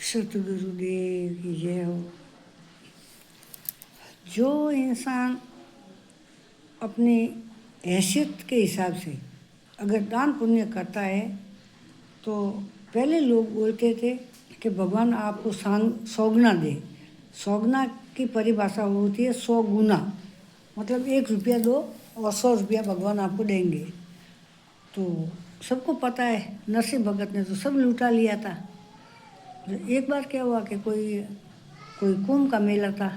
सतगुरुदेव की जय हो। जो इंसान अपनी हैसियत के हिसाब से अगर दान पुण्य करता है तो पहले लोग बोलते थे कि भगवान आपको 100 गुना दे। 100 गुना की परिभाषा होती है 100 गुना, मतलब 1 रुपया दो और 100 रुपया भगवान आपको देंगे। तो सबको पता है नरसिंह भगत ने तो सब लूटा लिया था। एक बार क्या हुआ कि कोई कुंभ का मेला था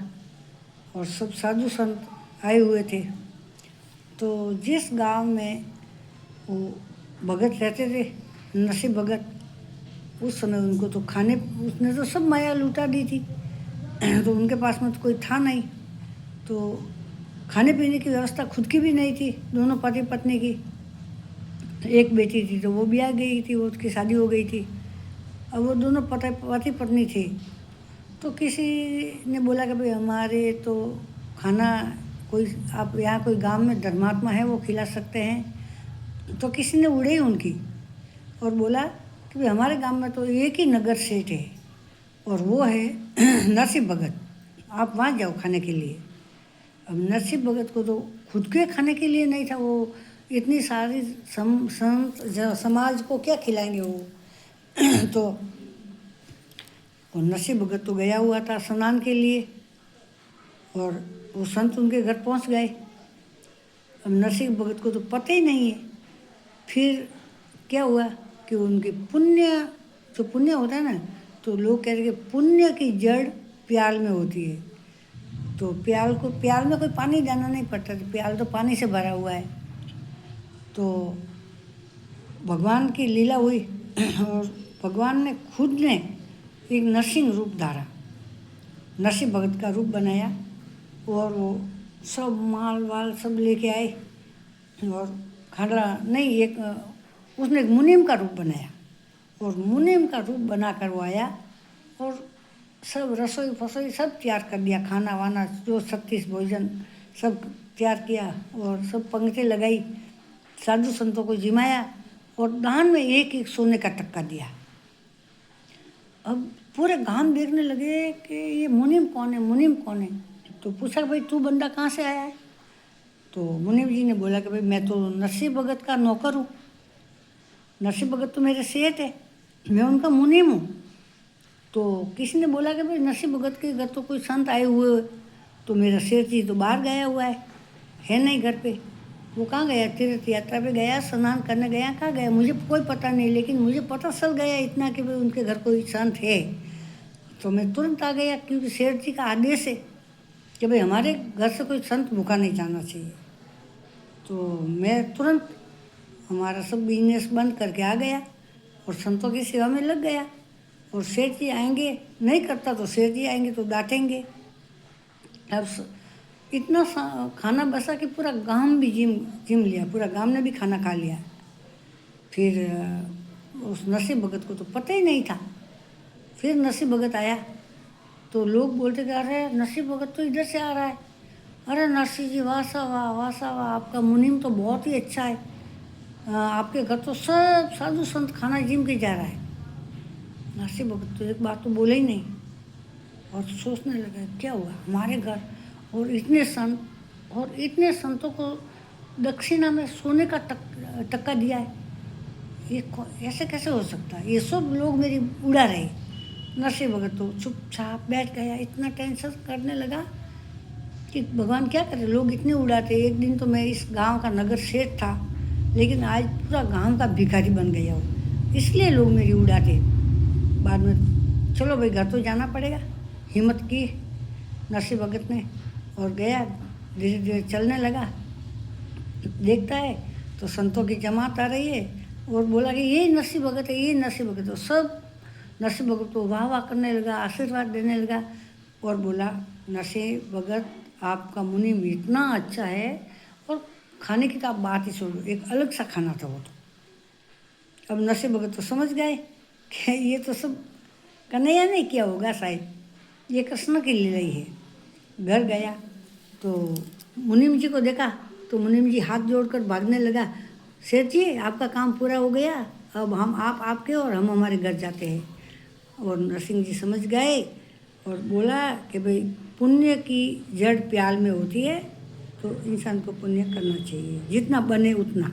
और सब साधु संत आए हुए थे। तो जिस गांव में वो भगत रहते थे, नरसिंह भगत, उस समय उनको तो खाने, उसने तो सब माया लूटा दी थी तो उनके पास में तो कोई था नहीं, तो खाने पीने की व्यवस्था खुद की भी नहीं थी। दोनों पति पत्नी की, एक बेटी थी तो वो भी आ गई थी, वो उसकी शादी हो गई थी। अब वो दोनों पति पत्नी थे। तो किसी ने बोला कि भाई हमारे तो खाना कोई, आप यहाँ कोई गांव में धर्मात्मा है वो खिला सकते हैं। तो किसी ने उड़े उनकी और बोला कि भाई हमारे गांव में तो एक ही नगर सेठ है और वो है नरसिंह भगत, आप वहाँ जाओ खाने के लिए। अब नरसिंह भगत को तो खुद के खाने के लिए नहीं था, वो इतनी सारी समाज को क्या खिलाएंगे वो तो नरसिंह भगत तो गया हुआ था स्नान के लिए और वो संत उनके घर पहुंच गए। अब नरसिंह भगत को तो पता ही नहीं है। फिर क्या हुआ कि उनके पुण्य, जो पुण्य होता है ना, तो लोग कहते हैं कि पुण्य की जड़ प्याल में होती है। तो प्याल में कोई पानी डालना नहीं पड़ता, तो प्याल तो पानी से भरा हुआ है। तो भगवान की लीला हुई और भगवान ने खुद ने एक नरसिंह रूप धारा, नरसिंह भगत का रूप बनाया और वो सब माल वाल सब लेके आए और खाना नहीं, एक उसने एक मुनीम का रूप बनाया और मुनीम का रूप बना कर वो आया और सब रसोई फसोई सब तैयार कर दिया, खाना वाना जो 36 भोजन सब तैयार किया और सब पंक्ति लगाई, साधु संतों को जिमाया और दान में एक एक सोने का टक्का दिया। अब पूरे गांव देखने लगे कि ये मुनीम कौन है, मुनीम कौन है। तो पूछा भाई तू बंदा कहाँ से आया है। तो मुनीम जी ने बोला कि भाई मैं तो नरसिंह भगत का नौकर हूँ, नरसिंह भगत तो मेरे सेठ है, मैं उनका मुनीम हूँ। तो किसी ने बोला कि भाई नरसिंह भगत के घर तो कोई संत आए हुए हो, तो मेरा सेठ जी तो बाहर गया हुआ है नहीं घर पे। वो कहाँ गया, तीर्थ यात्रा पे गया, स्नान करने गया, कहाँ गया मुझे कोई पता नहीं, लेकिन मुझे पता चल गया इतना कि भाई उनके घर कोई संत है। तो मैं तुरंत आ गया क्योंकि सेठ जी का आदेश है कि भाई हमारे घर से कोई संत भूखा नहीं जाना चाहिए। तो मैं तुरंत हमारा सब बिजनेस बंद करके आ गया और संतों की सेवा में लग गया। और सेठ जी आएंगे, नहीं करता तो सेठ जी आएंगे तो डांटेंगे। अब इतना खाना बसा कि पूरा गांव भी जिम लिया, पूरा गांव ने भी खाना खा लिया। फिर उस नरसिंह भगत को तो पता ही नहीं था। फिर नरसिंह भगत आया तो लोग बोलते थे अरे नरसिंह भगत तो इधर से आ रहा है, अरे नरसिंह जी वाह सा वाह, वाह सा वाह, आपका मुनीम तो बहुत ही अच्छा है, आपके घर तो सब साधु संत खाना जिम के जा रहा है। नरसिंह भगत तो एक बात तो बोले ही नहीं और सोचने लगा क्या हुआ हमारे घर और इतने संतों को दक्षिणा में सोने का टक्का दिया है, ये ऐसे कैसे हो सकता है, ये सब लोग मेरी उड़ा रहे। नरसिंह भगत तो चुपचाप बैठ गया, इतना टेंशन करने लगा कि भगवान क्या करे, लोग इतने उड़ाते। एक दिन तो मैं इस गांव का नगर सेठ था, लेकिन आज पूरा गांव का भिखारी बन गया हूँ, इसलिए लोग मेरी उड़ाते। बाद में चलो भाई घर तो जाना पड़ेगा, हिम्मत की नरसिंह भगत ने और गया, धीरे धीरे चलने लगा। देखता है तो संतों की जमात आ रही है और बोला कि ये नरसिंह भगत है, ये नरसिंह भगत है। सब नरसिंह भगत को वाह वाह करने लगा, आशीर्वाद देने लगा और बोला नरसिंह भगत आपका मुनीम इतना अच्छा है, और खाने की तो आप बात ही छोड़ो, एक अलग सा खाना था वो तो। अब नरसिंह भगत तो समझ गए कि ये तो सब कन्हैया ने किया होगा शायद, ये कृष्ण की लीला ही है। घर गया तो मुनीम जी को देखा तो मुनीम जी हाथ जोड़कर भागने लगा, सेठ जी आपका काम पूरा हो गया, अब हम आप आपके और हम हमारे घर जाते हैं। और नरसिंह जी समझ गए और बोला कि भाई पुण्य की जड़ प्याल में होती है, तो इंसान को पुण्य करना चाहिए, जितना बने उतना।